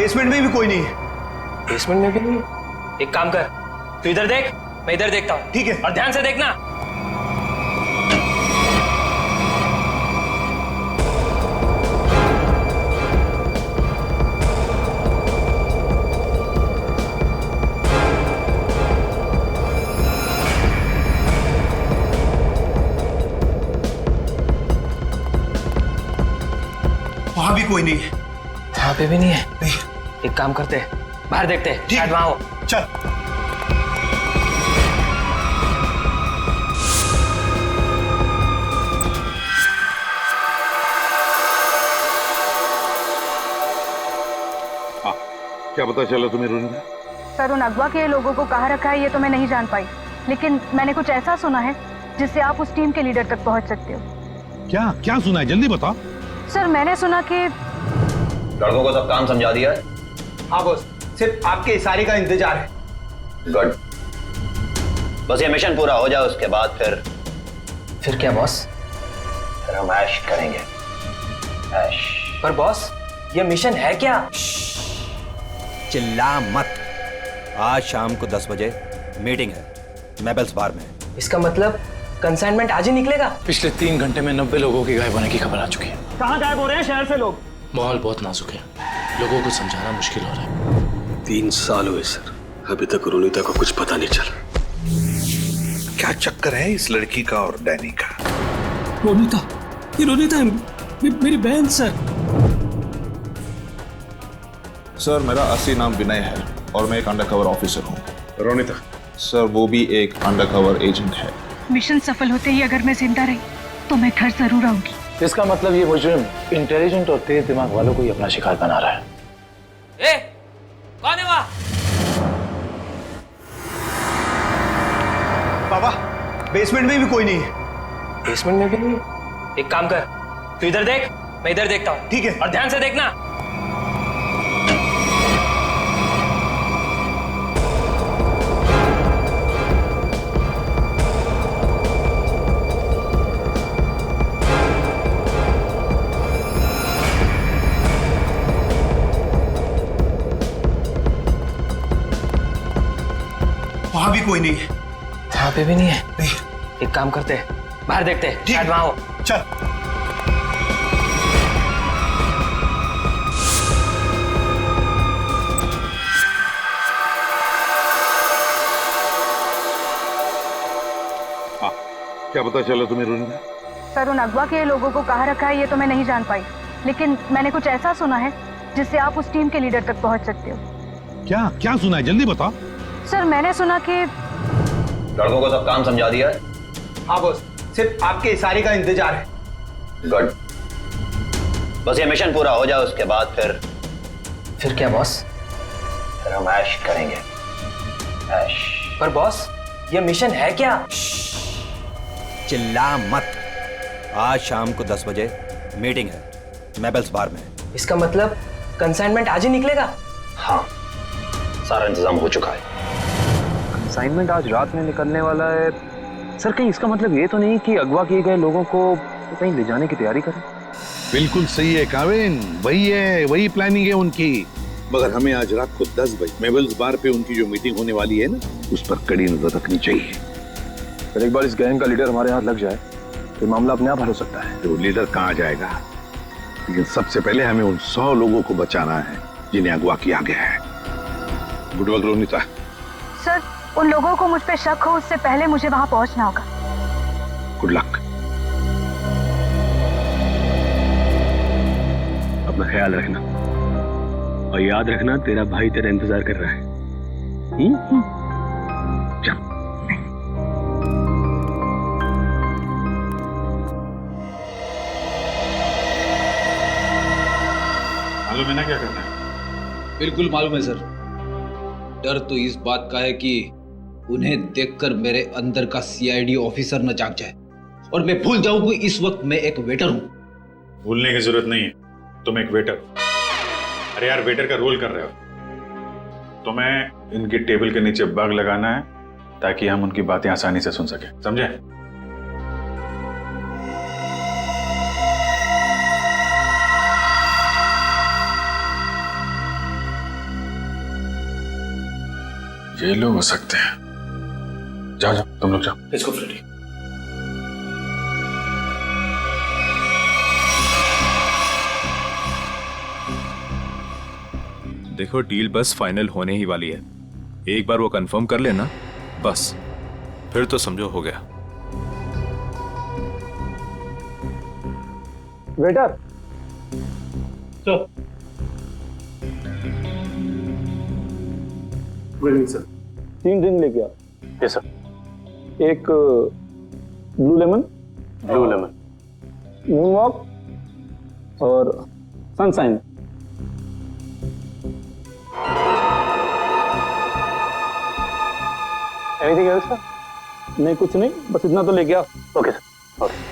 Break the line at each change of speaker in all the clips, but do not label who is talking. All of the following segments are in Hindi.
बेसमेंट में भी कोई नहीं है।
बेसमेंट में भी नहीं? एक काम कर, तू इधर देख, मैं इधर देखता हूँ।
ठीक है।
और ध्यान से देखना।
वहां भी कोई नहीं है।
वहां पे भी नहीं है?
नहीं।
एक काम करते हैं, बाहर देखते हैं, शायद वहां हो।
चल।
हाँ, क्या पता चला तुम्हें रोनिता?
सर, उन अगवा के लोगों को कहाँ रखा है ये तो मैं नहीं जान पाई, लेकिन मैंने कुछ ऐसा सुना है जिससे आप उस टीम के लीडर तक पहुंच सकते हो।
क्या क्या सुना है, जल्दी बताओ।
सर, मैंने सुना कि
लड़कों को सब काम समझा दिया है।
हाँ बॉस, सिर्फ आपके इशारे का इंतजार है।
गुड, बस ये मिशन पूरा हो जाए उसके बाद
फिर क्या बॉस?
फिर हम ऐश करेंगे। ऐश।
पर बॉस, ये मिशन है क्या?
चिल्ला मत। आज शाम को 10 बजे मीटिंग है मेबल्स बार में।
इसका मतलब कंसाइनमेंट आज ही निकलेगा?
पिछले 3 घंटे में 90 लोगों की गायब होने की खबर आ चुकी है।
कहाँ गायब हो रहे हैं शहर से लोग?
माहौल बहुत नाजुक है, लोगों को समझाना मुश्किल हो रहा है।
3 साल हुए सर, अभी तक रोनिता को कुछ पता नहीं चला।
क्या चक्कर है इस लड़की का और डैनी का?
रोनिता, ये रोनिता है, मेरी बहन सर।
सर, मेरा असली नाम विनय है और मैं एक अंडरकवर ऑफिसर हूँ।
रोनिता?
सर, वो भी एक अंडरकवर एजेंट है।
मिशन सफल होते ही अगर मैं जिंदा रही तो मैं घर जरूर आऊंगी।
इसका मतलब ये मुजरिम इंटेलिजेंट और तेज दिमाग वालों को ही अपना शिकार बना रहा है।
ए, कौन है वहाँ?
बाबा, बेसमेंट में भी कोई नहीं है।
बेसमेंट में भी नहीं? एक काम कर, तू इधर देख, मैं इधर देखता हूँ।
ठीक है।
और ध्यान से देखना।
वहां भी कोई नहीं है।
वहां पे भी नहीं है?
नहीं।
एक काम करते हैं, बाहर देखते हैं,
ठीक
शायद
है।
वहां हो।
चल।
हाँ, क्या पता चला तुम्हें रोनिता?
सर, उन अगवा के लोगों को कहाँ रखा है ये तो मैं नहीं जान पाई, लेकिन मैंने कुछ ऐसा सुना है जिससे आप उस टीम के लीडर तक पहुंच सकते हो।
क्या क्या सुना है, जल्दी बताओ।
सर, मैंने सुना कि
लड़कों को सब काम समझा दिया है।
हाँ बॉस, सिर्फ आपके इशारे का इंतजार है।
गुड, बस ये मिशन पूरा हो जाए उसके बाद
फिर क्या बॉस?
फिर हम ऐश करेंगे। ऐश।
पर बॉस, ये मिशन है क्या?
चिल्ला मत। आज शाम को 10 बजे मीटिंग है मेबल्स बार में।
इसका मतलब कंसाइनमेंट आज ही निकलेगा?
हाँ, सारा इंतजाम हो चुका है।
असाइनमेंट आज रात में निकलने वाला है सर। कहीं इसका मतलब ये तो नहीं कि अगवा किए गए लोगों को कहीं ले जाने की तैयारी करें?
बिल्कुल सही है काविन, वही है, वही प्लानिंग है उनकी। मगर हमें आज रात को 10 बजे मेबल्स बार पे उनकी जो मीटिंग होने वाली है ना, उस पर कड़ी नजर रखनी चाहिए।
फिर एक बार इस गैंग का लीडर हमारे हाथ लग जाए तो मामला अपने आप हल हो सकता है।
तो लीडर कहाँ जाएगा, लेकिन सबसे पहले हमें उन 100 लोगों को बचाना है जिन्हें अगवा किया गया है। Good work Ronita.
सर, उन लोगों को मुझ पे शक हो उससे पहले मुझे वहां पहुंचना होगा।
Good luck.
अपना ख्याल रखना और याद रखना तेरा भाई तेरा इंतजार कर रहा है। चल।
मालूम है ना क्या करना है?
बिल्कुल मालूम है सर। डर तो इस बात का है कि उन्हें देखकर मेरे अंदर का सीआईडी ऑफिसर न जाग जाए और मैं भूल जाऊं कि इस वक्त मैं एक वेटर हूं।
भूलने की जरूरत नहीं है, तुम एक वेटर। अरे यार, वेटर का रोल कर रहे हो। तुम्हें इनकी टेबल के नीचे बग लगाना है ताकि हम उनकी बातें आसानी से सुन सके, समझे? ये लोग हो सकते हैं। जाओ जाओ, तुम लोग जाओ।
Let's go Freddy.
देखो डील बस फाइनल होने ही वाली है, एक बार वो कंफर्म कर लेना बस, फिर तो समझो हो गया।
Waiter
good evening sir.
3 drink लेके आ।
Yes sir.
एक ब्लू लेमन, मून वॉक और सनशाइन। Anything else sir? नहीं कुछ नहीं, बस इतना तो लेके आ।
Okay sir. ओके।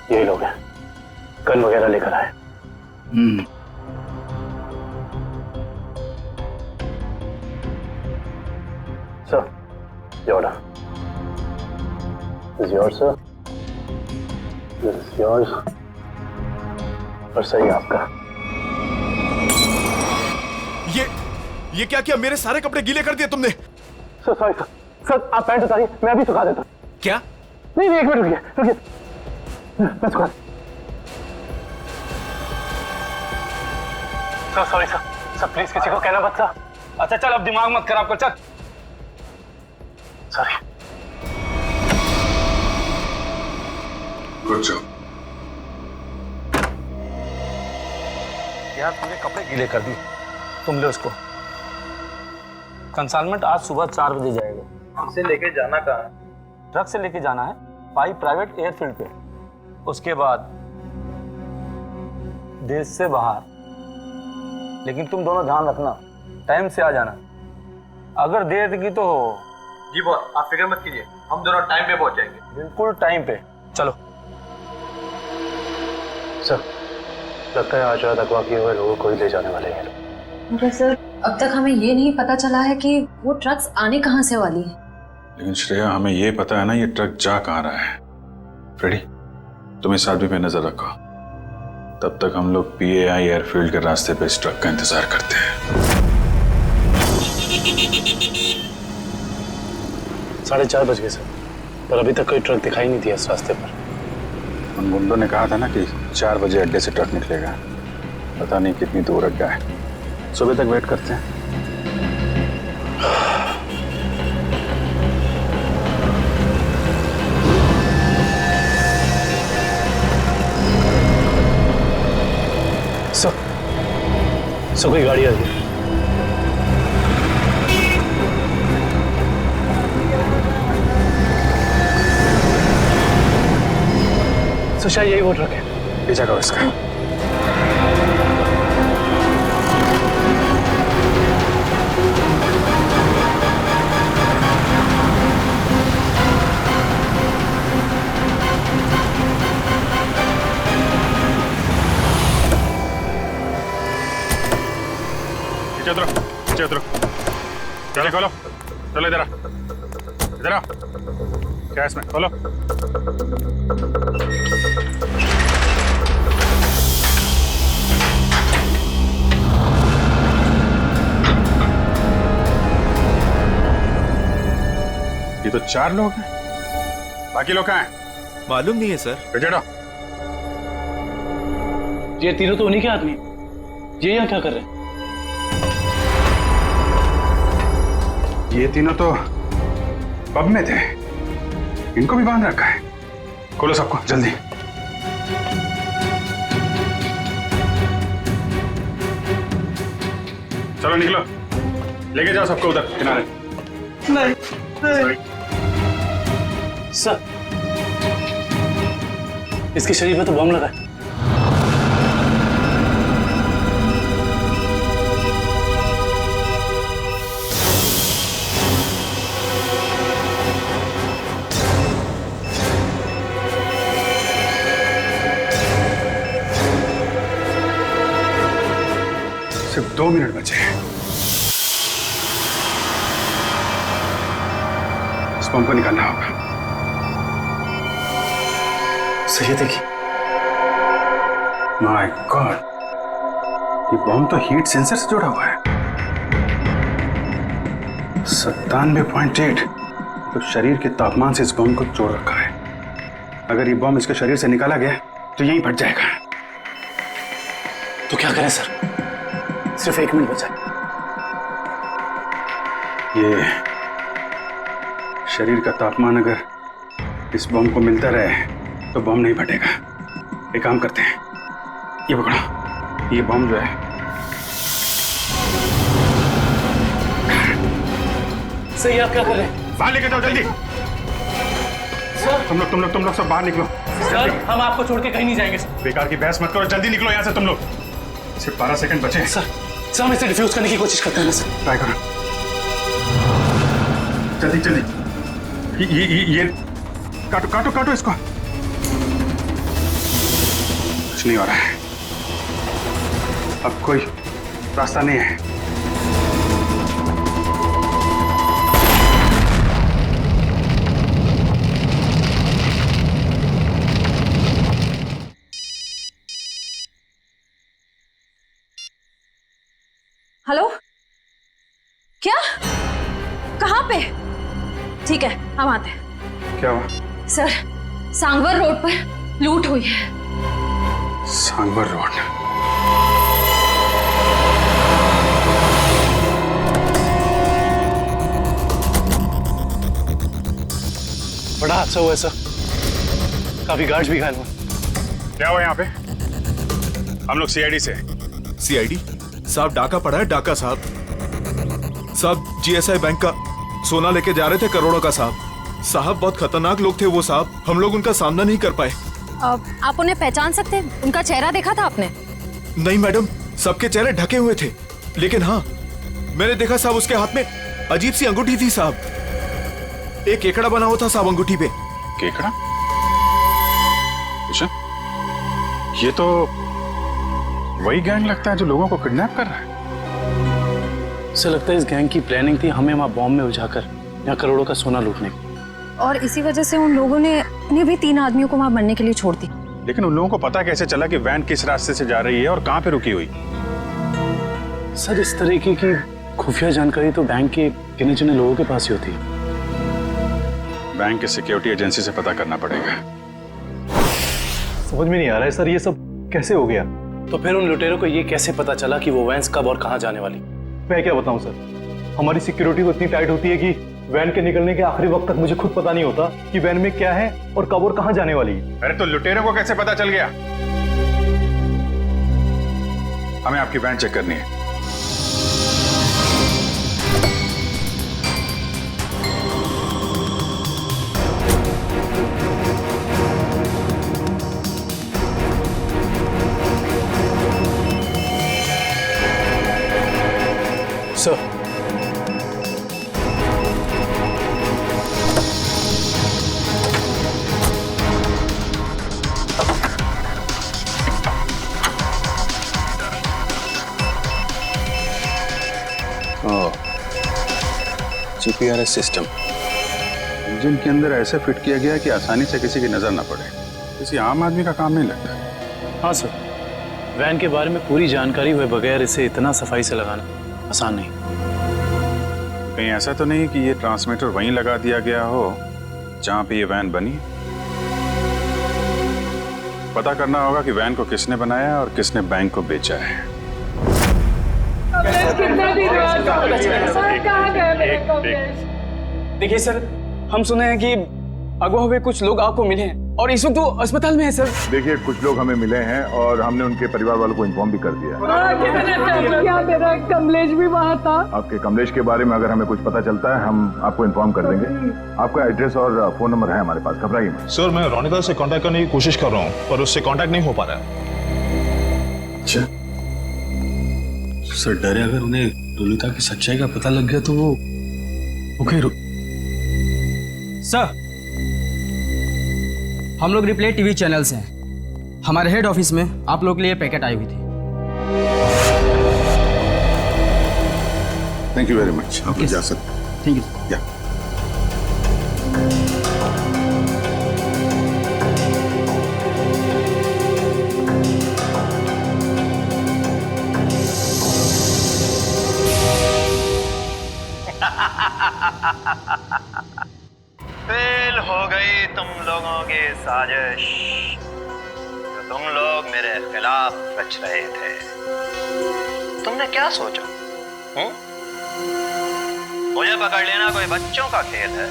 यही लोग हैं, गन वगैरह लेकर आए। सर, ये order. This is yours, sir. This is yours. और सही आपका।
ये क्या किया? मेरे सारे कपड़े गीले कर दिए तुमने।
Sir sorry sir. सर आप पैंट उतारिए, मैं अभी सुखा देता हूँ।
क्या?
नहीं नहीं, एक मिनट रुकिए रुकिए, मैं सुखा। Sir sorry sir. Sir please किसी को कहना मत सर।
अच्छा चल, अब दिमाग मत खराब कर, चल।
सॉरी।
Good job.
यार तूने कपड़े गीले कर दिए, तुम ले उसको। कंसाइनमेंट आज सुबह 4 बजे जाएगा।
हमसे लेके जाना कहाँ है?
ट्रक से लेके जाना है पाई प्राइवेट एयरफील्ड पे, उसके बाद देश से बाहर। लेकिन तुम दोनों ध्यान रखना, टाइम से आ जाना। अगर देर की तो
जी बॉस, आप फिक्र मत कीजिए, हम दोनों टाइम पे पहुंचेंगे।
बिल्कुल टाइम पे। चलो।
सर लगता है आज रात अगवा किए हुए लोगों को ही ले जाने वाले हैं।
मगर सर अब तक हमें ये नहीं पता चला है कि वो ट्रक्स आने कहाँ से वाली है।
लेकिन श्रेया, हमें ये पता है ना ये ट्रक जा कहाँ रहा है। फ्रेडी, तुम इस आदमी पे नजर रखो, तब तक हम लोग PAI एयरफील्ड के रास्ते पे इस ट्रक का इंतजार करते हैं।
4:30 बज गए सर, पर अभी तक कोई ट्रक दिखाई नहीं दिया इस रास्ते पर।
उन गुंडों ने कहा था ना कि 4 बजे अड्डे से ट्रक निकलेगा, पता नहीं कितनी दूर अड्डा है। सुबह तक वेट करते हैं।
सर कोई गाड़ी आ रही है। सर शायद यही वो ट्रक है।
पीछा करो इसका। पीछे उतरो। चलो खोलो, चलो इधर आ। क्या है इसमें? खोलो। ये तो 4 लोग हैं, बाकी लोग कहाँ हैं?
मालूम नहीं है सर।
बेटा,
ये तीनों तो उन्हीं के आदमी हैं। ये यहाँ क्या कर रहे हैं?
ये तीनों तो पब में थे, इनको भी बांध रखा है। खोलो सबको जल्दी। चलो निकलो, लेके जाओ सबको उधर किनारे।
नहीं। सर इसके शरीर में तो बम लगा है।
सिर्फ 2 मिनट बचे हैं। इस बम को निकालना होगा।
सही है, देखिए
माय गॉड, ये बॉम्ब तो हीट सेंसर से जुड़ा हुआ है। 97.8, तो शरीर के तापमान से इस बॉम्ब को जोड़ रखा है। अगर ये बॉम्ब इसके शरीर से निकाला गया तो यहीं फट जाएगा।
तो क्या करें सर? सिर्फ 1 मिनट बचा।
ये शरीर का तापमान अगर इस बॉम्ब को मिलता रहे तो बॉम्ब नहीं फटेगा। एक काम करते हैं, ये पकड़ो, ये बॉम्ब जो है
सही, आप क्या कर रहे हैं?
बाहर लेके जाओ जल्दी।
सर
तुम लोग सब बाहर निकलो।
सर, हम आपको छोड़ के कहीं नहीं जाएंगे सर।
बेकार की बहस मत करो, जल्दी निकलो यहाँ से तुम लोग। सिर्फ 12 सेकंड बचे हैं।
सर हम इसे डिफ्यूज करने की कोशिश करते हैं ना सर।
ट्राई करो, जल्दी जल्दी। ये काटो काटो काटो इसको। कुछ नहीं हो रहा है, अब कोई रास्ता नहीं है।
हेलो, क्या? कहाँ पे? ठीक है, हम आते हैं।
क्या हुआ?
सर, सांगवर रोड पर लूट हुई है।
सांगवर रोड?
बड़ा हादसा हुआ है सर, काफी गार्ड्स भी घायल हुए।
क्या हुआ यहाँ पे? हम लोग सीआईडी से।
सीआईडी साहब, डाका पड़ा है, डाका साहब। साहब जीएसआई बैंक का सोना लेके जा रहे थे, करोड़ों का साहब। बहुत खतरनाक लोग थे वो साहब, हम लोग उनका सामना नहीं कर पाए।
आप उन्हें पहचान सकते हैं? उनका चेहरा देखा था आपने?
नहीं मैडम, सबके चेहरे ढके हुए थे, लेकिन हाँ मैंने देखा साहब उसके हाथ में अजीब सी अंगूठी थी साहब। एक केकड़ा बना हुआ था साहब अंगूठी पे।
केकड़ा? ये तो वही गैंग लगता है जो लोगों को किडनैप कर रहा है।
सर लगता है इस गैंग की प्लानिंग थी हमें वहां बॉम्ब में उलझाकर यहाँ करोड़ों का सोना लूटने की।
और इसी वजह से उन लोगों ने उन्हें भी 3 आदमियों को वहां मरने के लिए छोड़ दी।
लेकिन उन लोगों को पता कैसे चला कि वैन किस रास्ते से जा रही है और कहां पे रुकी हुई?
सर इस तरीके की खुफिया जानकारी तो बैंक के गिने चुने लोगों के पास ही होती है।
बैंक के सिक्योरिटी एजेंसी से पता करना पड़ेगा।
समझ में नहीं आ रहा है सर, ये सब कैसे हो गया? तो फिर उन लुटेरों को ये कैसे पता चला कि वो वैन कब और कहां जाने वाली?
मैं क्या बताऊं सर, हमारी सिक्योरिटी तो इतनी टाइट होती है कि वैन के निकलने के आखिरी वक्त तक मुझे खुद पता नहीं होता कि वैन में क्या है और कब और कहां जाने वाली है।
अरे तो लुटेरों को कैसे पता चल गया? हमें आपकी वैन चेक करनी है।
सर
जीपीआरएस सिस्टम इंजन के अंदर ऐसे फिट किया गया कि आसानी से किसी की नजर ना पड़े। किसी आम आदमी का काम नहीं लगता है।
हाँ सर, वैन के बारे में पूरी जानकारी हुए बगैर इसे इतना सफाई से लगाना आसान नहीं।
कहीं ऐसा तो नहीं कि ये ट्रांसमीटर वहीं लगा दिया गया हो जहां पे ये वैन बनी? पता करना होगा कि वैन को किसने बनाया और किसने बैंक को बेचा है।
देखिए सर, हम सुने हैं कि अगवा हुए कुछ लोग आपको मिले हैं और इस वक्त वो अस्पताल में है सर।
देखिए कुछ लोग हमें मिले हैं और हमने उनके परिवार वालों को इन्फॉर्म भी कर दिया।
क्या मेरा कमलेश भी वहाँ था?
आपके कमलेश के बारे में अगर हमें कुछ पता चलता है हम आपको इन्फॉर्म कर देंगे। आपका एड्रेस और फोन नंबर है हमारे पास, घबराइए मत।
सर मैं रोनिता से कांटेक्ट करने की कोशिश कर रहा हूँ पर उससे कांटेक्ट नहीं हो पा रहा है।
अच्छा सर, डरे अगर उन्हें रोनिता की सच्चाई का पता लग गया तो वो ओके
सर, हम लोग रिप्ले टीवी चैनल से हैं। हमारे हेड ऑफिस में आप लोग के लिए पैकेट आई हुई थी।
Thank you very much. आप जा सकते हैं।
Thank you.
फेल हो गई तुम लोगों की साजिश जो तुम लोग मेरे खिलाफ रच रहे थे। तुमने क्या सोचा? मुझे पकड़ लेना कोई बच्चों का खेल है?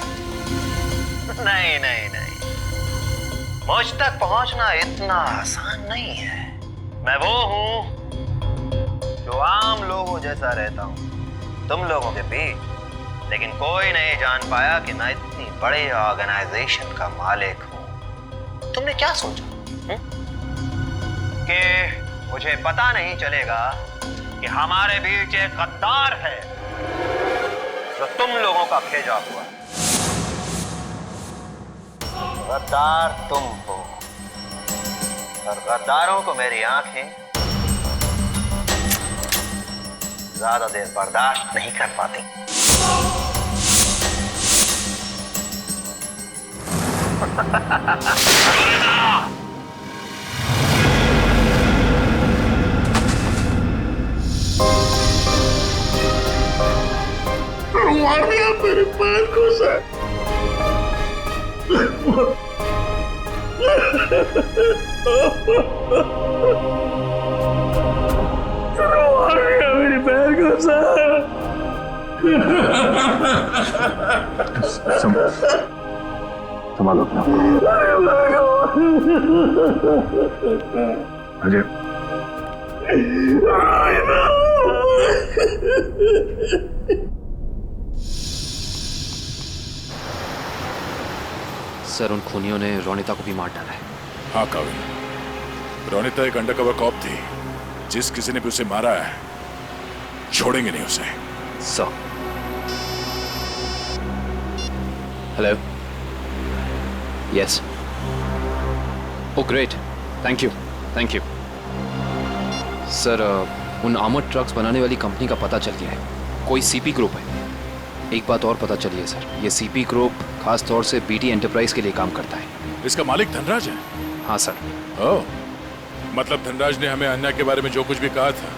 नहीं नहीं नहीं, मुझ तक पहुंचना इतना आसान नहीं है। मैं वो हूं जो आम लोगों जैसा रहता हूं तुम लोगों के बीच, लेकिन कोई नहीं जान पाया कि मैं इतनी बड़े ऑर्गेनाइजेशन का मालिक हूं। तुमने क्या सोचा कि मुझे पता नहीं चलेगा कि हमारे बीच एक गद्दार है जो तुम लोगों का भेजा हुआ? गद्दार तुम हो और गद्दारों को मेरी आंखें ज्यादा देर बर्दाश्त नहीं कर पाती।
मेरे पैर को सर मेरे पैर को सर
संभालो अपना अजय।
सर, उन खूनियों ने रोनिता को भी मार डाला है।
हाँ काविन, रोनिता एक अंडरकवर कॉप थी। जिस किसी ने भी उसे मारा है छोड़ेंगे नहीं उसे।
Sir hello, yes, oh great, thank you thank you. Sir, उन आर्मर्ड ट्रक्स बनाने वाली कंपनी का पता चल गया है। कोई सीपी ग्रुप है। एक बात और पता चली है सर, ये सीपी ग्रुप खास तौर से बीटी एंटरप्राइज के लिए काम करता है।
इसका मालिक धनराज है?
हाँ सर।
ओह, मतलब धनराज ने हमें अन्या के बारे में जो कुछ भी कहा था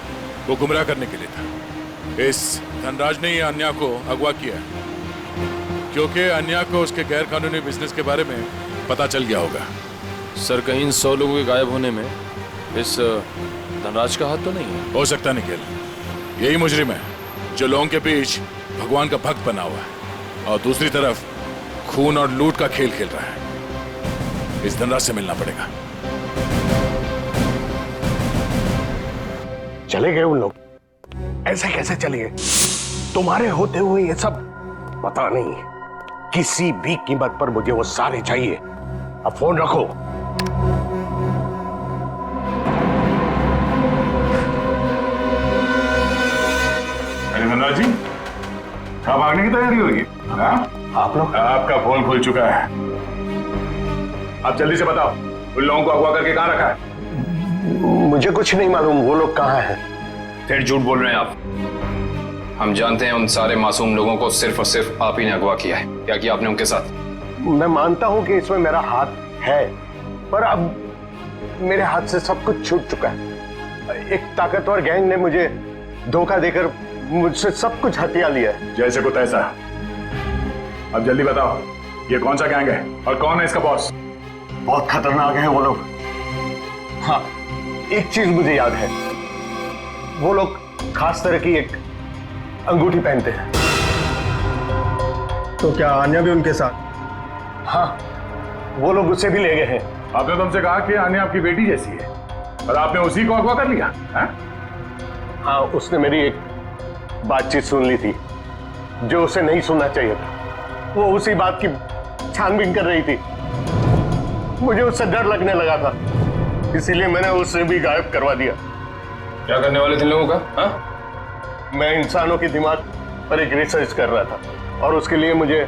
वो गुमराह करने के लिए था। इस धनराज ने ही अन्या को अगवा किया क्योंकि अन्या को उसके गैर कानूनी बिजनेस के बारे में पता चल गया होगा।
सर, कहीं इन 100 लोगों के गायब होने में इस धनराज का हाथ तो नहीं है?
हो सकता निखिल, यही मुजरिम है जो लोगों के बीच भगवान का भक्त बना हुआ है और दूसरी तरफ खून और लूट का खेल खेल रहा है। इस धनराज से मिलना पड़ेगा।
चले गए उन लोग? ऐसे कैसे चले गए? तुम्हारे होते हुए ये सब पता नहीं। किसी भी कीमत पर मुझे वो सारे चाहिए। अब फोन रखो।
अरे धनराज जी, कब भागने की तैयारी होगी?
आप लोग?
आपका फोन खुल चुका है। अब जल्दी से बताओ, उन लोगों को अगवा करके कहां रखा है?
मुझे कुछ नहीं मालूम वो लोग कहां हैं।
फिर झूठ बोल रहे हैं आप। हम जानते हैं उन सारे मासूम लोगों को सिर्फ और सिर्फ आप ही ने अगवा किया है। क्या किया आपने उनके साथ?
मैं मानता हूं कि इसमें मेरा हाथ है, पर अब मेरे हाथ से सब कुछ छूट चुका है। एक ताकतवर गैंग ने मुझे धोखा देकर मुझसे सब कुछ हथिया लिया है।
जैसे को तैसा। अब जल्दी बताओ, ये कौन सा गैंग है और कौन है इसका बॉस?
बहुत खतरनाक है वो लोग। हाँ, एक चीज मुझे याद है, वो लोग खास तरह की एक अंगूठी पहनते हैं।
तो क्या आन्या भी उनके साथ?
हाँ, वो लोग उसे भी ले गए हैं।
आपने तुमसे कहा कि आन्या आपकी बेटी जैसी है और आपने उसी को अगवा कर लिया है?
हाँ, उसने मेरी एक बातचीत सुन ली थी जो उसे नहीं सुनना चाहिए था। वो उसी बात की छानबीन कर रही थी। मुझे उससे डर लगने लगा था, इसीलिए मैंने उसे भी गायब करवा दिया।
क्या करने वाले थे लोगों का? हाँ?
मैं इंसानों के दिमाग पर एक रिसर्च कर रहा था और उसके लिए मुझे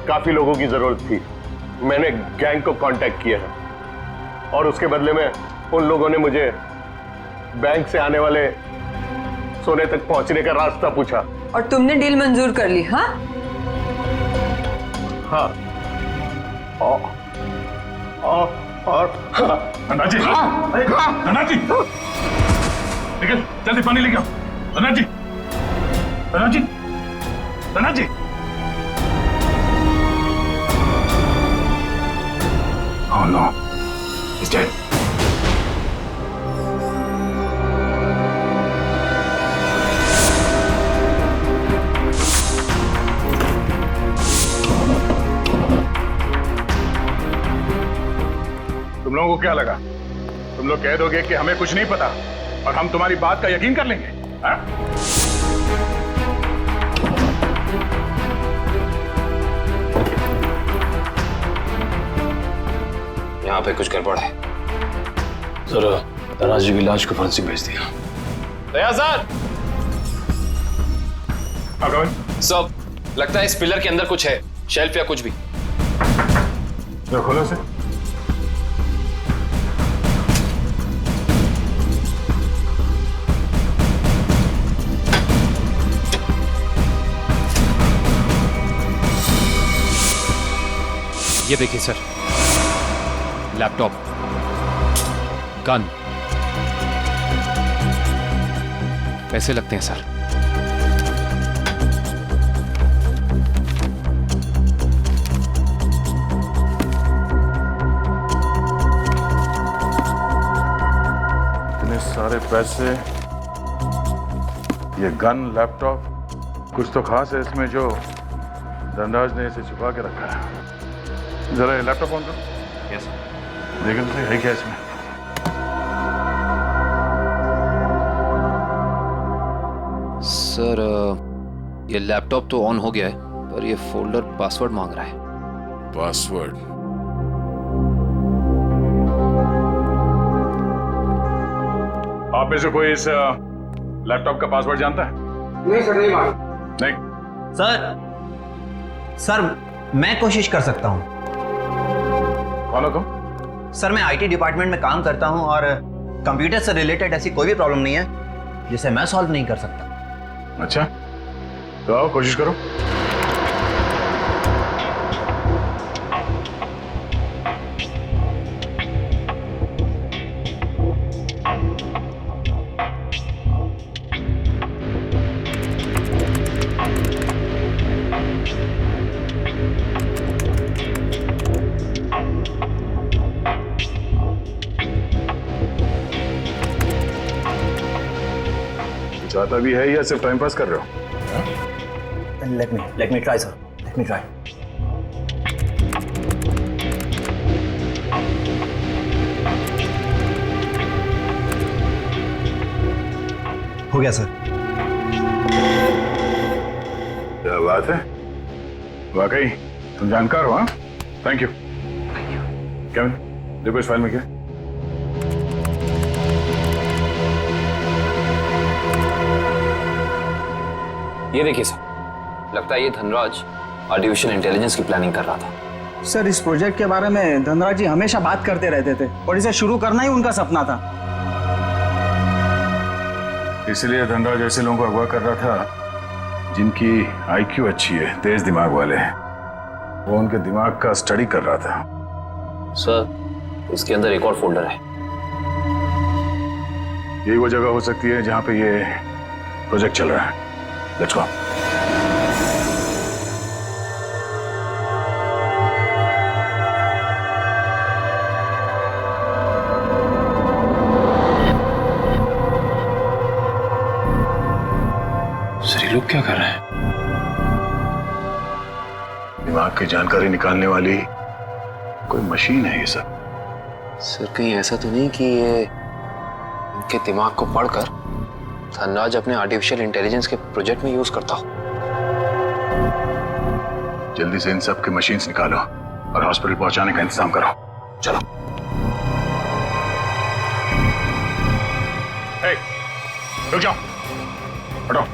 काफी लोगों की जरूरत थी। मैंने गैंग को कांटेक्ट किया है और उसके बदले में उन लोगों ने मुझे बैंक से आने वाले सोने तक पहुंचने का रास्ता पूछा।
और तुमने डील मंजूर कर ली? हाँ
हाँ। और
अन्ना जी, अन्ना जी, निकल जल्दी पानी लेके आओ। अन्ना जी, अन्ना जी, अन्ना जी।
Oh no, he's dead.
तुम लोगों को क्या लगा? तुम लोग कह दोगे कि हमें कुछ नहीं पता और हम तुम्हारी बात का यकीन कर लेंगे? हाँ?
यहाँ पे कुछ गड़बड़ है।
सर, धनराज जी की लाश को फांसी भेज दिया।
दया सर। सब लगता है इस पिलर के अंदर कुछ है, शेल्फ या कुछ भी।
खोलो से।
ये देखिए सर, लैपटॉप, गन, पैसे लगते हैं सर।
इतने सारे पैसे, ये गन, लैपटॉप, कुछ तो खास है इसमें जो धनराज ने इसे छुपा के रखा है। जरा ये लैपटॉप ऑन करो।
Yes sir.
देखो तो सही है क्या इसमें।
सर ये लैपटॉप तो ऑन हो गया है, पर ये फोल्डर पासवर्ड मांग रहा है।
पासवर्ड? आप में से कोई इस लैपटॉप का पासवर्ड जानता है?
नहीं सर, नहीं मालूम।
नहीं
सर मैं कोशिश कर सकता हूँ।
कौन हो तुम?
सर मैं आईटी डिपार्टमेंट में काम करता हूँ और कंप्यूटर से रिलेटेड ऐसी कोई भी प्रॉब्लम नहीं है जिसे मैं सॉल्व नहीं कर सकता।
अच्छा, तो आओ कोशिश करो। चाहता भी है या सिर्फ टाइम पास कर रहे हो?
Let me try, sir. Let me try. हो गया सर।
क्या बात है, वाकई तुम जानकार हो। हाँ, थैंक यू। केविन, देखो इस फाइल में क्या।
ये देखिए सर, लगता है ये धनराज आर्टिफिशियल इंटेलिजेंस की प्लानिंग कर रहा था।
सर इस प्रोजेक्ट के बारे में धनराज जी हमेशा बात करते रहते थे और इसे शुरू करना ही उनका सपना था।
इसलिए धनराज ऐसे लोगों को अगवा कर रहा था जिनकी आईक्यू अच्छी है, तेज दिमाग वाले हैं। वो उनके दिमाग का स्टडी कर रहा था।
सर इसके अंदर एक और फोल्डर है।
यही वो जगह हो सकती है जहां पे ये प्रोजेक्ट चल रहा है। Let's go.
सर ये लोग क्या कर रहे हैं?
दिमाग की जानकारी निकालने वाली कोई मशीन है ये सब।
सर कहीं ऐसा तो नहीं कि ये इनके दिमाग को पढ़कर धनराज अपने आर्टिफिशियल इंटेलिजेंस के प्रोजेक्ट में यूज करता हो?
जल्दी से इन सब की मशीन्स निकालो और हॉस्पिटल पहुंचाने का इंतजाम करो। चलो। हे, रुक जाओ, हटो।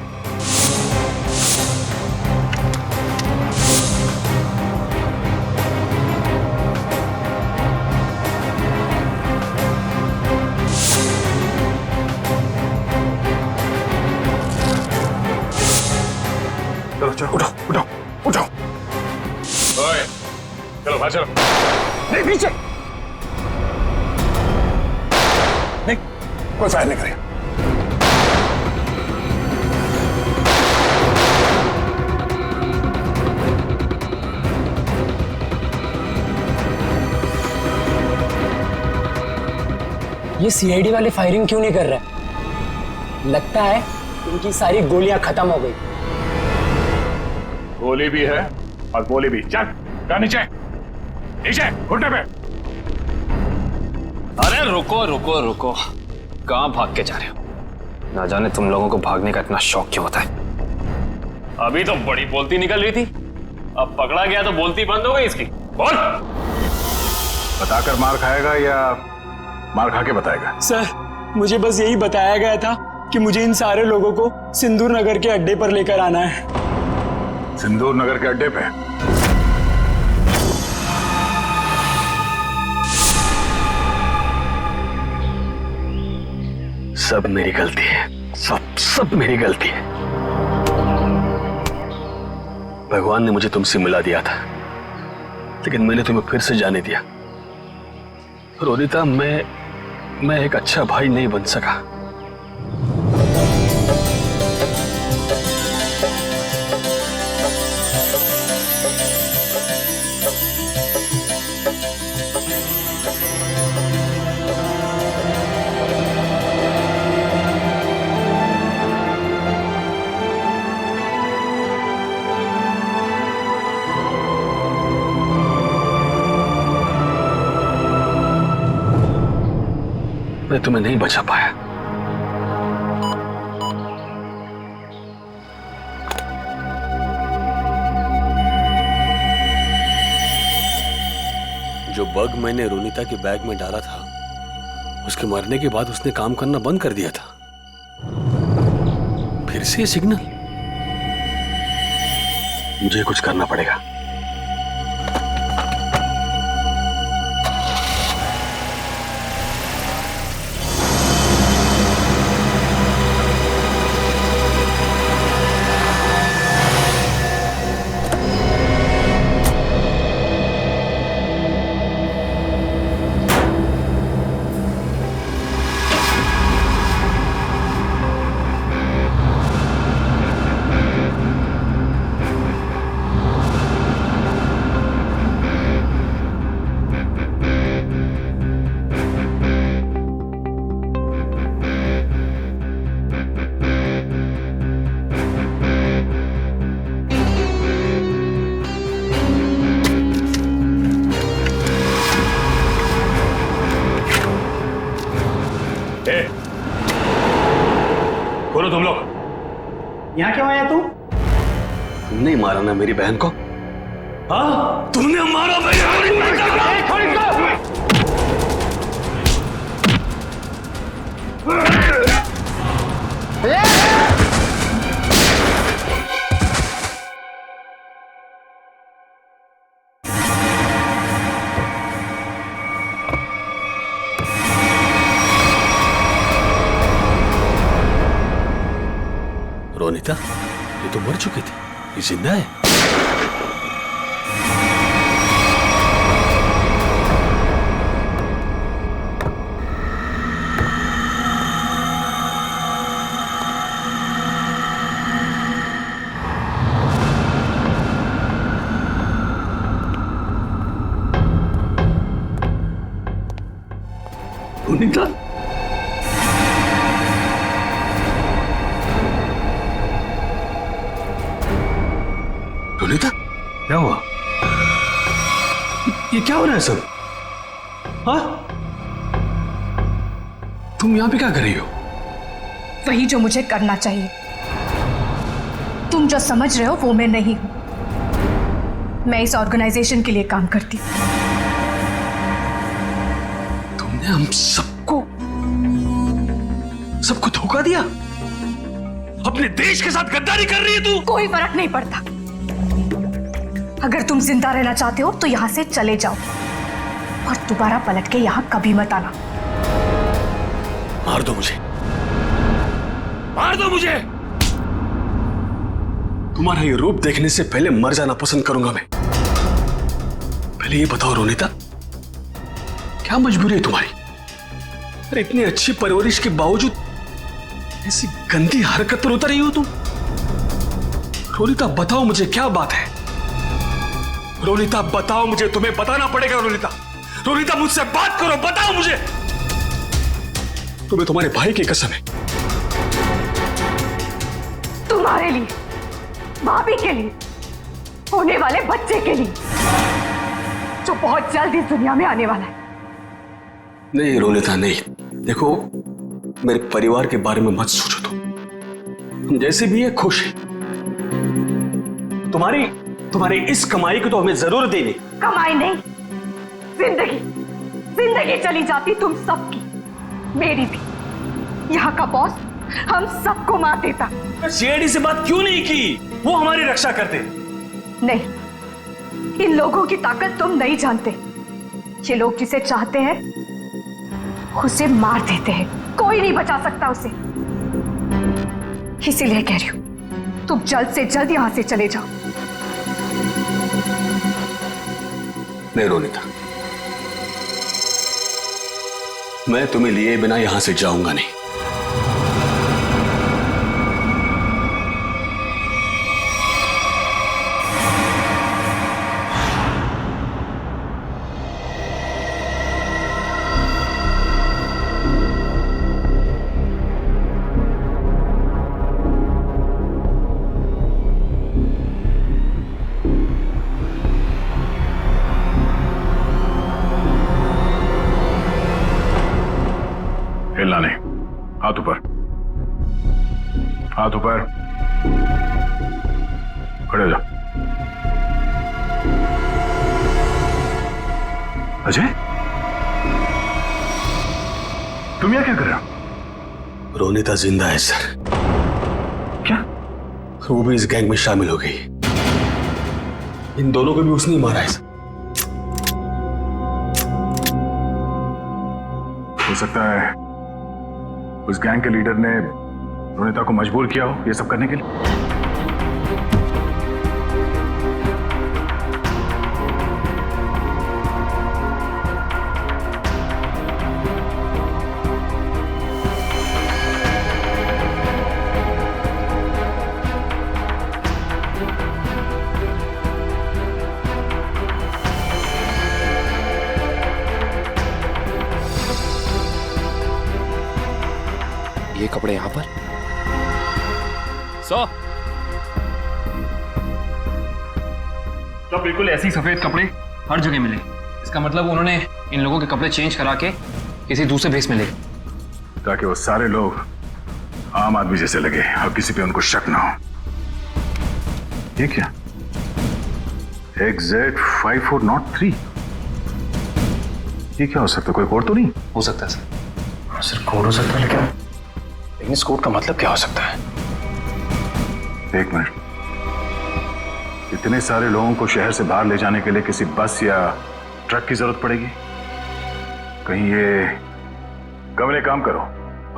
चलो चलो, उठो उठो उठो। ओए, चलो बाहर चलो। नहीं पीछे। नहीं, कोई फायर नहीं करेगा।
ये सीआईडी वाले फायरिंग क्यों नहीं कर रहे? लगता है उनकी सारी गोलियां खत्म हो गई।
गोली भी है और गोली भी। चल जा नीचे, नीचे घुटने पे।
अरे रुको रुको रुको, कहाँ भाग के जा रहे हो? ना जाने तुम लोगों को भागने का इतना शौक क्यों होता है। अभी तो बड़ी बोलती निकल रही थी, अब पकड़ा गया तो बोलती बंद हो गई इसकी। बोल।
बताकर मार खाएगा या मार खा के बताएगा?
सर मुझे बस यही बताया गया था कि मुझे इन सारे लोगों को सिंदूर नगर के अड्डे पर लेकर आना है।
सिंदूर नगर के अड्डे पे?
सब मेरी गलती है, सब मेरी गलती है। भगवान ने मुझे तुमसे मिला दिया था, लेकिन मैंने तुम्हें फिर से जाने दिया। रोनिता, मैं एक अच्छा भाई नहीं बन सका। मैं तुम्हें नहीं बचा पाया। जो बग मैंने रोनिता के बैग में डाला था, उसके मरने के बाद उसने काम करना बंद कर दिया था। फिर से सिग्नल। मुझे कुछ करना पड़ेगा। बोलो तुम लोग
यहाँ क्यों आया तू?
तुमने ही मारा ना मेरी बहन को? हाँ, तुमने मारा मेरी रोनिता, ये तो मर चुकी थी, ये जिंदा है। रोनिता, रोनिता, क्या हुआ? ये क्या हो रहा है सब? हाँ? तुम यहां पे क्या कर रही हो?
वही जो मुझे करना चाहिए। तुम जो समझ रहे हो वो मैं नहीं हूं। मैं इस ऑर्गेनाइजेशन के लिए काम करती हूं।
तुमने हम सबको धोखा दिया? अपने देश के साथ गद्दारी कर रही है तू?
कोई फर्क नहीं पड़ता। अगर तुम जिंदा रहना चाहते हो तो यहां से चले जाओ और दोबारा पलट के यहां कभी मत आना।
मार दो मुझे, मार दो मुझे। तुम्हारा ये रूप देखने से पहले मर जाना पसंद करूंगा मैं। पहले ये बताओ रोनिता, क्या मजबूरी है तुम्हारी? अरे इतनी अच्छी परवरिश के बावजूद ऐसी गंदी हरकत पर उतर रही हो तुम? रोनिता बताओ मुझे, क्या बात है? रोनिता बताओ मुझे, तुम्हें बताना पड़ेगा। रोनिता, रोनिता मुझसे बात करो, बताओ मुझे। तुम्हें तुम्हारे भाई की कसम है।
तुम्हारे लिए, भाभी के लिए, होने वाले बच्चे के लिए, जो बहुत जल्द इस दुनिया में आने वाला है।
नहीं रोनिता नहीं, देखो मेरे परिवार के बारे में मत सोचो। तुम जैसे भी है खुश है। तुम्हारी इस कमाई को तो हमें जरूर देनी।
कमाई नहीं, जिंदगी जिंदगी चली जाती तुम सबकी, मेरी भी। यहाँ का बॉस हम सबको मार देता।
सीआईडी से बात क्यों नहीं की? वो हमारी रक्षा करते।
नहीं, इन लोगों की ताकत तुम नहीं जानते। ये लोग जिसे चाहते हैं उसे मार देते हैं, कोई नहीं बचा सकता उसे। इसीलिए कह रही हूं, तुम जल्द से जल्द यहां से चले जाओ।
नहीं रोनिता, मैं तुम्हें लिए बिना यहां से जाऊंगा नहीं।
हिलना नहीं, हाथ ऊपर, हाथ ऊपर, खड़े हो जाओ। अजय, तुम यहाँ क्या कर रहे हो?
रोनिता जिंदा है सर।
क्या?
वो भी इस गैंग में शामिल हो गई। इन दोनों को भी उसने ही मारा है सर।
हो सकता है उस गैंग के लीडर ने रोनिता को मजबूर किया हो ये सब करने के लिए।
ये कपड़े यहां पर
तो बिल्कुल ऐसे ही सफेद कपड़े हर जगह मिले। इसका मतलब उन्होंने इन लोगों के कपड़े चेंज करा के किसी दूसरे भेस में ले,
ताकि वो सारे लोग आम आदमी जैसे लगे और किसी पे उनको शक ना हो। ये क्या? XZ5403, ये क्या हो सकता है? कोई कोड तो नहीं
हो सकता है सर? सर कोड हो सकता है, लेकिन इस कोड का मतलब क्या हो सकता है?
एक मिनट, इतने सारे लोगों को शहर से बाहर ले जाने के लिए किसी बस या ट्रक की जरूरत पड़ेगी। कहीं ये कमरे, काम करो,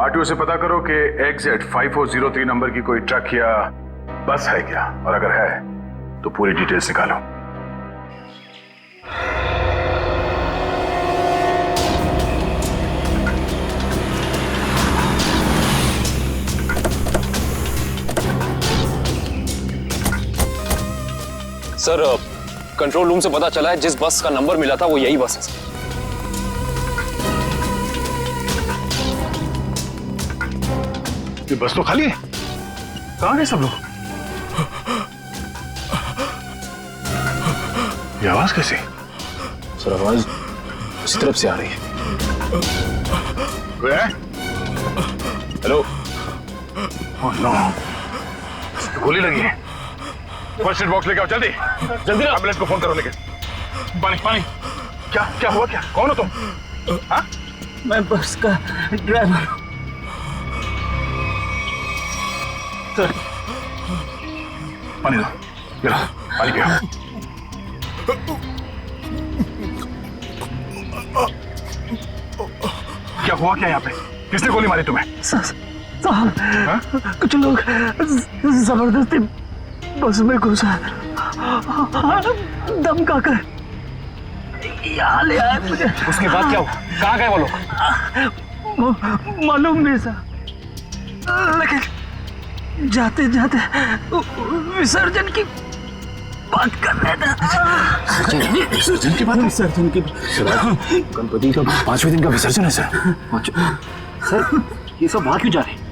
आरटीओ से पता करो कि XZ5403 नंबर की कोई ट्रक या बस है क्या, और अगर है तो पूरी डिटेल्स निकालो।
सर कंट्रोल रूम से पता चला है जिस बस का नंबर मिला था वो यही बस है सर।
ये बस तो खाली है, कहां गए सब लोग? ये आवाज कैसी?
सर आवाज इस तरफ से आ रही है।
हेलो, ओह नो, गोली लगी है। फर्स्ट एड बॉक्स लेके आओ, जल्दी जल्दी। एम्बुलेंस को फोन करो। लेके पानी पानी। क्या क्या हुआ? क्या, कौन हो तुम? हाँ?
मैं बस का ड्राइवर हूं।
पानी दो, ये लो, पानी पियो। क्या हुआ क्या यहाँ पे? किसने गोली मारी तुम्हें?
साहब, कुछ लोग जबरदस्ती बस में घुसा, धमका कर यहाँ ले आए मुझे।
उसके बाद क्या हुआ? कहाँ गए वो लोग?
मालूम नहीं सर, लेकिन जाते जाते विसर्जन की बात कर रहे थे।
विसर्जन की बात?
विसर्जन की
गणपति का 5वें दिन का विसर्जन है सर।
सर ये सब वहां क्यों जा रहे हैं?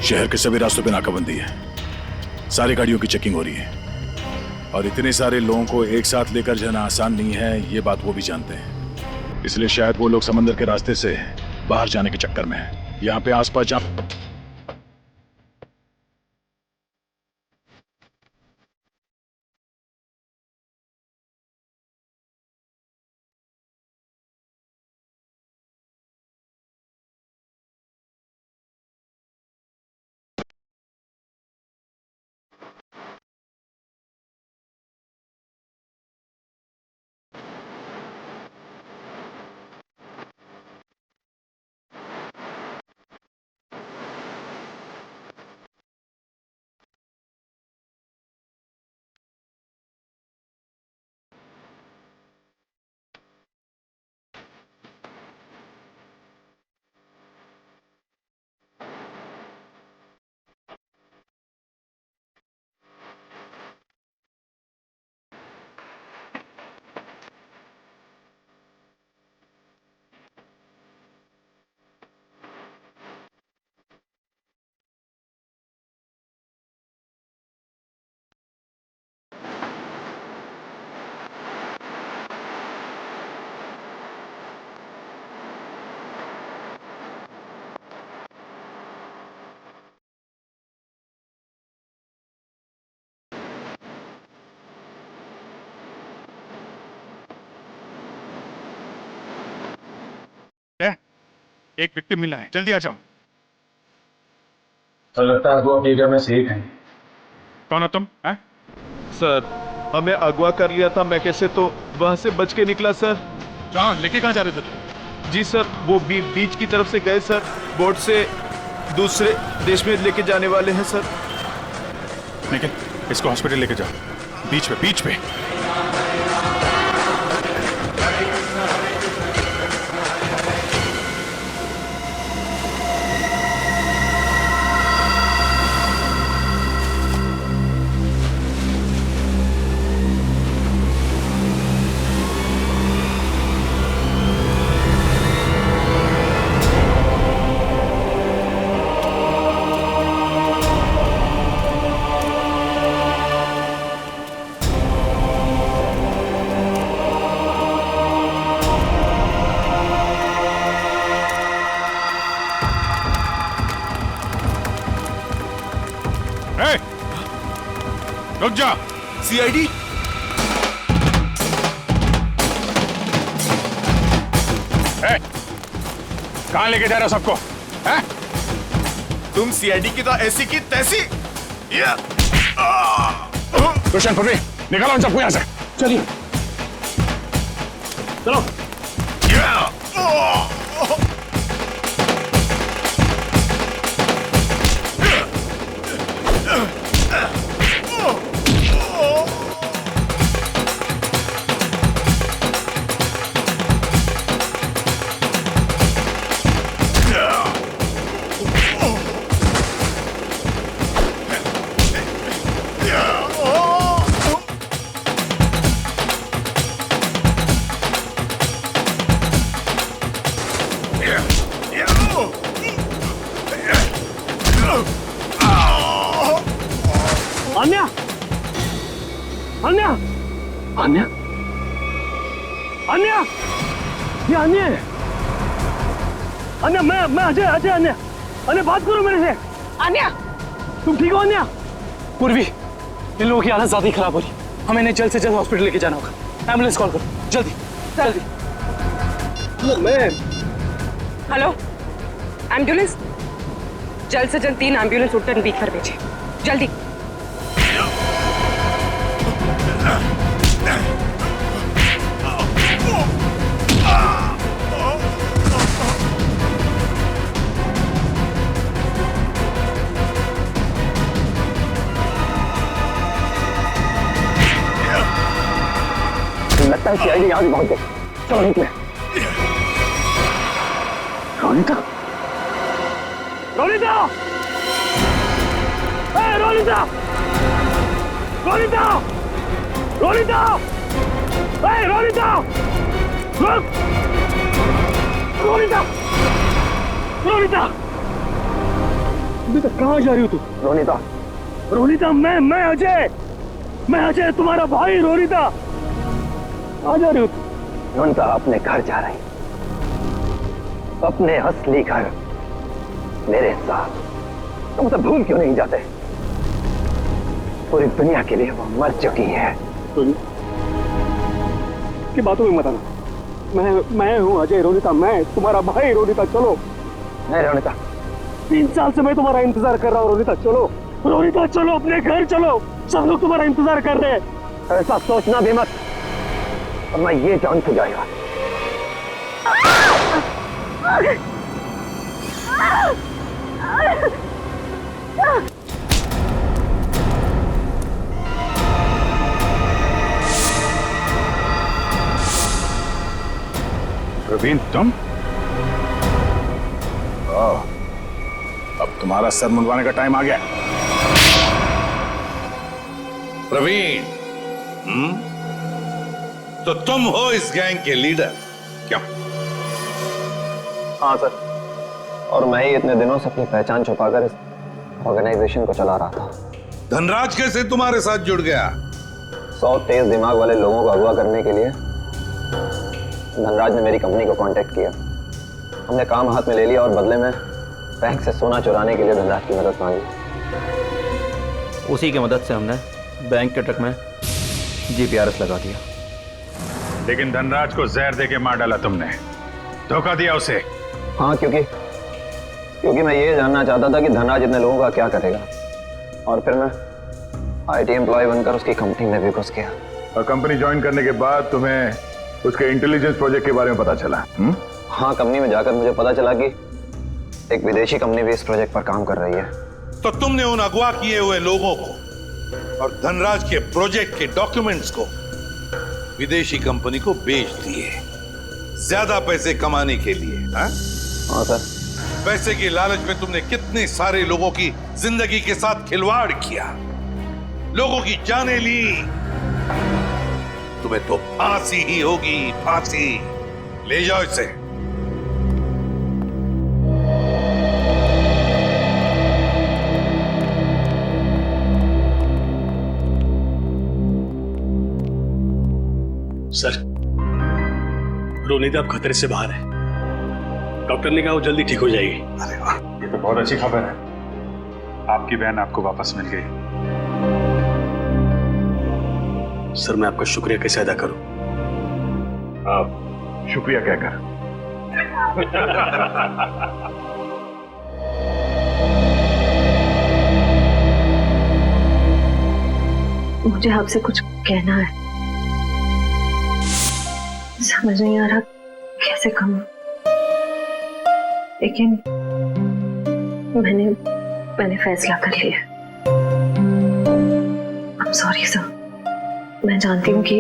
शहर के सभी रास्तों पे नाकाबंदी है, सारी गाड़ियों की चेकिंग हो रही है और इतने सारे लोगों को एक साथ लेकर जाना आसान नहीं है, ये बात वो भी जानते हैं। इसलिए शायद वो लोग समंदर के रास्ते से बाहर जाने के चक्कर में हैं। यहाँ पे आसपास जहाँ
एक विक्टिम मिला है, जल्दी आ जाओ।
सर लगता है वो एरिया में सेफ है।
कौन हो तुम? है?
सर हमें अगवा कर लिया था मैं कैसे, तो वहां से बच के निकला सर।
कहाँ लेके कहाँ जा रहे थे?
जी सर वो बीच की तरफ से गए सर, बोट से दूसरे देश में लेके जाने वाले हैं सर।
लेकिन इसको हॉस्पिटल लेके जाओ, बीच पे। रुक जा।
सीआईडी
कहाँ लेके जा रहे हो सबको?
तुम सीआईडी की तो ऐसी की तैसी।
रोशन पृथ्वी निकालो उन सबको यहाँ से।
चलिए चलो।
अन्या अन्या अन्या अन्या ये अन्या है। अन्या मैं अजय अन्या अन्या बात करो मेरे से। अन्या तुम ठीक हो? अन्या पूर्वी इन लोगों की हालत ज्यादा ही खराब हो रही, हमें इन्हें जल्द से जल्द हॉस्पिटल लेके जाना होगा। एम्बुलेंस कॉल करो जल्दी जल्दी। मैं
हेलो एम्बुलेंस, जल्द से जल्द 3 एम्बुलेंस उत्तर बीकर भेजे जल्दी।
लगता है सीआईडी यहाँ भी पहुंच गई। चलो निकले। रोनिता रोनिता रोनिता रोनिता रोनिता रोनिता रुक। रोनिता, रोनिता, बेटा कहाँ जा रही हो तू? रोनिता, रोनिता, मैं अजय तुम्हारा भाई। रोनिता, कहाँ जा रही हो तू?
रोनिता अपने घर जा रही, अपने असली घर, मेरे साथ। तुम तो भूल क्यों नहीं जाते? पूरी दुनिया के लिए वो मर चुकी है।
की बातों में मत आना। मैं हूँ अजय। रोनिता, मैं तुम्हारा भाई। रोनिता चलो।
नहीं रोनिता,
3 साल से मैं तुम्हारा इंतजार कर रहा हूँ। रोनिता चलो, रोनिता चलो, अपने घर चलो। सब लोग तुम्हारा इंतजार कर रहे हैं।
ऐसा सोचना भी मत, और मैं ये जान से जाएगा।
प्रवीण, तुम? अब तुम्हारा सर मुंडवाने का टाइम आ गया।
प्रवीण, तो तुम हो इस गैंग के लीडर, क्या?
हाँ सर, और मैं ही इतने दिनों से अपनी पहचान छुपाकर इस ऑर्गेनाइजेशन को चला रहा था।
धनराज कैसे तुम्हारे साथ जुड़ गया?
100 तेज दिमाग वाले लोगों को अगवा करने के लिए धनराज ने मेरी कंपनी को कांटेक्ट किया। हमने काम हाथ में ले लिया और बदले में बैंक से सोना चुराने के लिए धनराज की मदद मांगी।
उसी की मदद से हमने बैंक के ट्रक में जीपीआरएस लगा दिया।
लेकिन धनराज को जहर देके मार डाला तुमने, धोखा दिया उसे।
हाँ, क्योंकि मैं ये जानना चाहता था कि धनराज इतने लोगों का क्या करेगा, और फिर मैं आईटी एम्प्लॉय बनकर उसकी कंपनी में भी घुस गया।
और कंपनी ज्वाइन करने के बाद तुम्हें उसके इंटेलिजेंस प्रोजेक्ट के बारे में पता चला?
हाँ, कंपनी में जाकर मुझे पता चला कि एक विदेशी कंपनी भी इस प्रोजेक्ट पर काम कर रही है।
तो तुमने उन अगवा किए हुए लोगों को और धनराज के प्रोजेक्ट के डॉक्यूमेंट्स को विदेशी कंपनी को बेच दिए, ज्यादा पैसे कमाने के लिए। हाँ
सर।
पैसे की लालच में तुमने कितने सारे लोगों की जिंदगी के साथ खिलवाड़ किया, लोगों की जानें ली। तुम्हें तो फांसी ही होगी, फांसी। ले जाओ इसे।
सर, रोनिता अब खतरे से बाहर है। डॉक्टर ने कहा वो जल्दी ठीक हो जाएगी।
अरे वाह, ये तो बहुत अच्छी खबर है। आपकी बहन आपको वापस मिल गई।
सर, मैं आपका शुक्रिया कैसे अदा करूं?
आप शुक्रिया क्या कर?
मुझे आपसे कुछ कहना है, समझ नहीं आ रहा कैसे कहूं, लेकिन मैंने फैसला कर लिया। I'm sorry सर, मैं जानती हूँ कि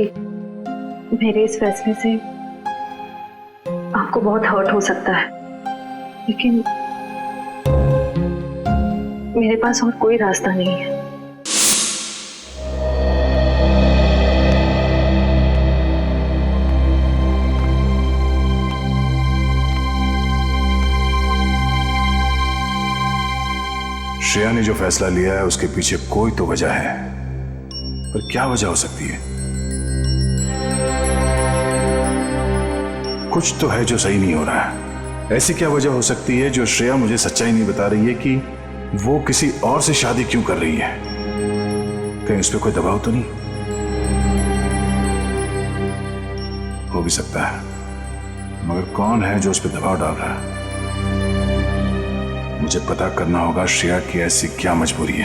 मेरे इस फैसले से आपको बहुत हर्ट हो सकता है, लेकिन मेरे पास और कोई रास्ता नहीं है।
श्रेया ने जो फैसला लिया है उसके पीछे कोई तो वजह है, पर क्या वजह हो सकती है? कुछ तो है जो सही नहीं हो रहा है। ऐसी क्या वजह हो सकती है जो श्रेया मुझे सच्चाई नहीं बता रही है कि वो किसी और से शादी क्यों कर रही है? कहीं उस पर कोई दबाव तो नहीं? हो भी सकता है, मगर कौन है जो उस पर दबाव डाल रहा है? मुझे पता करना होगा श्रेया की ऐसी क्या मजबूरी है।